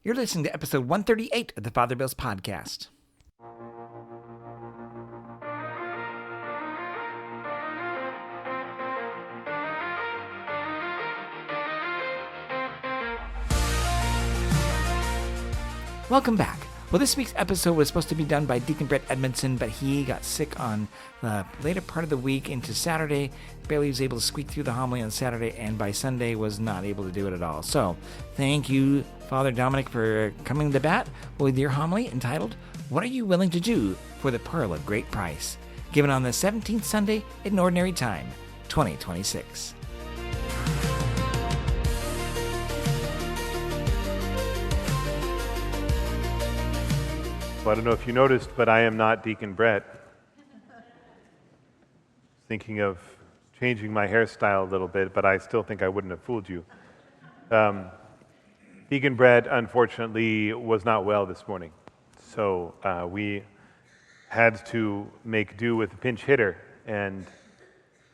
You're listening to episode 138 of the Father Bills podcast. Welcome back. Well, this week's episode was supposed to be done by Deacon Brett Edmondson, but he got sick on the later part of the week into Saturday. Barely was able to squeak through the homily on Saturday, and by Sunday was not able to do it at all. So, thank you, Father Dominic, for coming to bat with your homily entitled, What Are You Willing to Do for the Pearl of Great Price? Given on the 17th Sunday in Ordinary Time, 2026. Well, I don't know if you noticed, but I am not Deacon Brett. Thinking of changing my hairstyle a little bit, but I still think I wouldn't have fooled you. Deacon Brett, unfortunately, was not well this morning. So we had to make do with a pinch hitter. And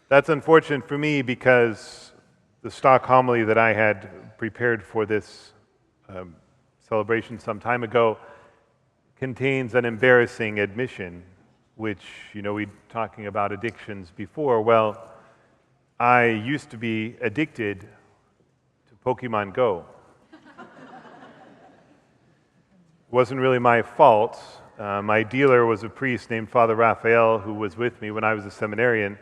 that's unfortunate for me because the stock homily that I had prepared for this celebration some time ago contains an embarrassing admission, which, we talking about addictions before. Well, I used to be addicted to Pokémon Go. Wasn't really my fault. My dealer was a priest named Father Raphael who was with me when I was a seminarian,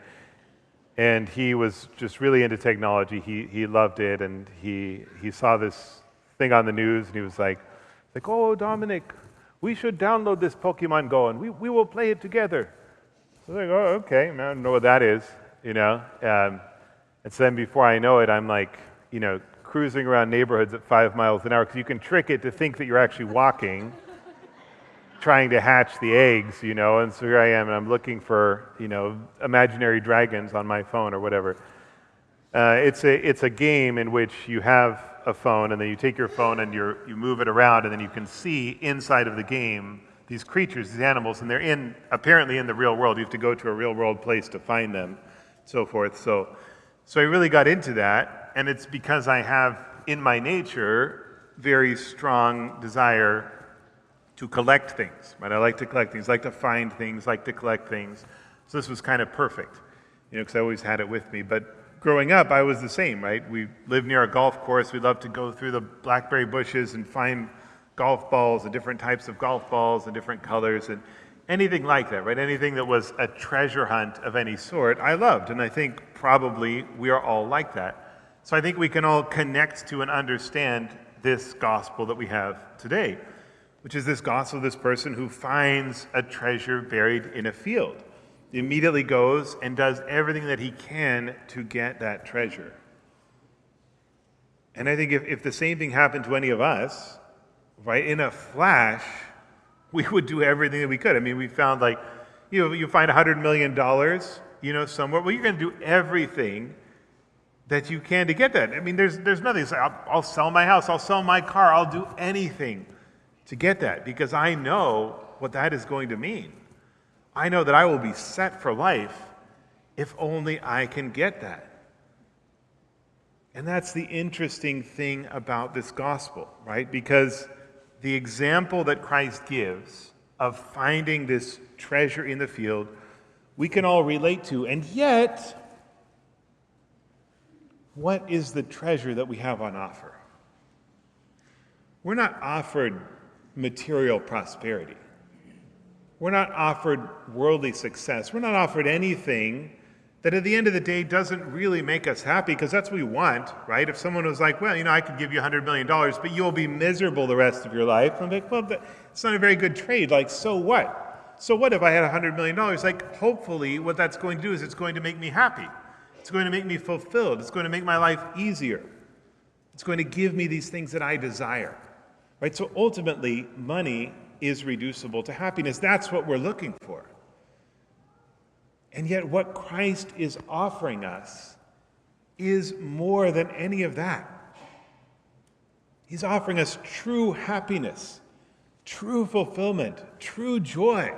and he was just really into technology. He loved it, and he saw this thing on the news, and he was like, "Oh, Dominic, we should download this Pokémon Go, and we will play it together." So I was like, "Oh, okay, man, I don't know what that is, And so then before I know it, I'm like, cruising around neighborhoods at 5 miles an hour, because you can trick it to think that you're actually walking, trying to hatch the eggs, and so here I am, and I'm looking for, imaginary dragons on my phone or whatever. It's a game in which you have a phone, and then you take your phone and you move it around, and then you can see inside of the game these creatures, these animals, and they're apparently in the real world. You have to go to a real world place to find them, so forth. So I really got into that, and it's because I have in my nature very strong desire to collect things. Right? I like to collect things, like to find things, like to collect things. So this was kind of perfect, because I always had it with me. But growing up, I was the same, right? We lived near a golf course. We loved to go through the blackberry bushes and find golf balls and different types of golf balls and different colors and anything like that, right? Anything that was a treasure hunt of any sort, I loved. And I think probably we are all like that. So I think we can all connect to and understand this gospel that we have today, which is this gospel of this person who finds a treasure buried in a field. He immediately goes and does everything that he can to get that treasure. And I think if the same thing happened to any of us, right, in a flash, we would do everything that we could. I mean, we found you find $100 million, somewhere. Well, you're going to do everything that you can to get that. I mean, there's nothing. It's like, I'll sell my house, I'll sell my car, I'll do anything to get that because I know what that is going to mean. I know that I will be set for life if only I can get that. And that's the interesting thing about this gospel, right? Because the example that Christ gives of finding this treasure in the field, we can all relate to. And yet, what is the treasure that we have on offer? We're not offered material prosperity. We're not offered worldly success. We're not offered anything that at the end of the day doesn't really make us happy, because that's what we want, right? If someone was like, well, I could give you $100 million, but you'll be miserable the rest of your life. I'm like, well, it's not a very good trade. Like, so what? So what if I had $100 million? Like, hopefully what that's going to do is it's going to make me happy. It's going to make me fulfilled. It's going to make my life easier. It's going to give me these things that I desire, right? So ultimately, money is reducible to happiness. That's what we're looking for. And yet what Christ is offering us is more than any of that. He's offering us true happiness, true fulfillment, true joy,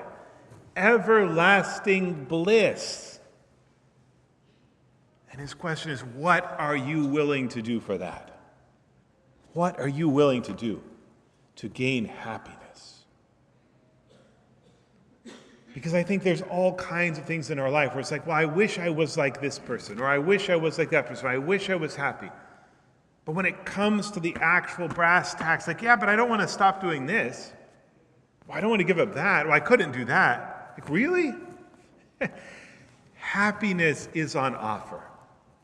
everlasting bliss. And his question is, what are you willing to do for that? What are you willing to do? to gain happiness. Because I think there's all kinds of things in our life where it's like, well, I wish I was like this person, or I wish I was like that person, or I wish I was happy. But when it comes to the actual brass tacks, like, yeah, but I don't want to stop doing this. Well, I don't want to give up that. Well, I couldn't do that. Like, really? Happiness is on offer.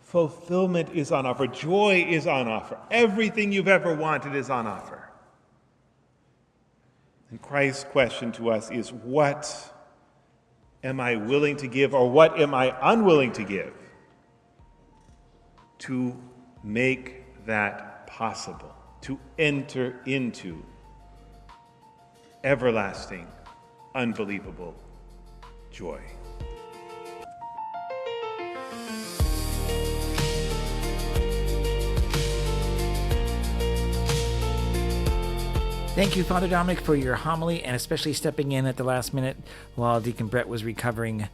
Fulfillment is on offer. Joy is on offer. Everything you've ever wanted is on offer. And Christ's question to us is, what am I willing to give, or what am I unwilling to give to make that possible, to enter into everlasting, unbelievable joy? Thank you, Father Dominic, for your homily, and especially stepping in at the last minute while Deacon Brett was recovering.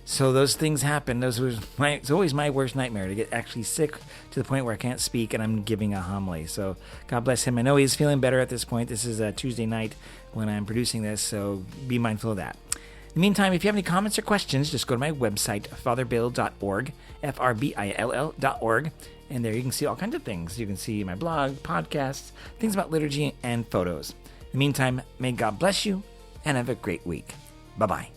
So those things happen. It's always my worst nightmare, to get actually sick to the point where I can't speak and I'm giving a homily. So God bless him. I know he's feeling better at this point. This is a Tuesday night when I'm producing this, so be mindful of that. In the meantime, if you have any comments or questions, just go to my website, fatherbill.org, FRBILL.org, and there you can see all kinds of things. You can see my blog, podcasts, things about liturgy, and photos. In the meantime, may God bless you, and have a great week. Bye-bye.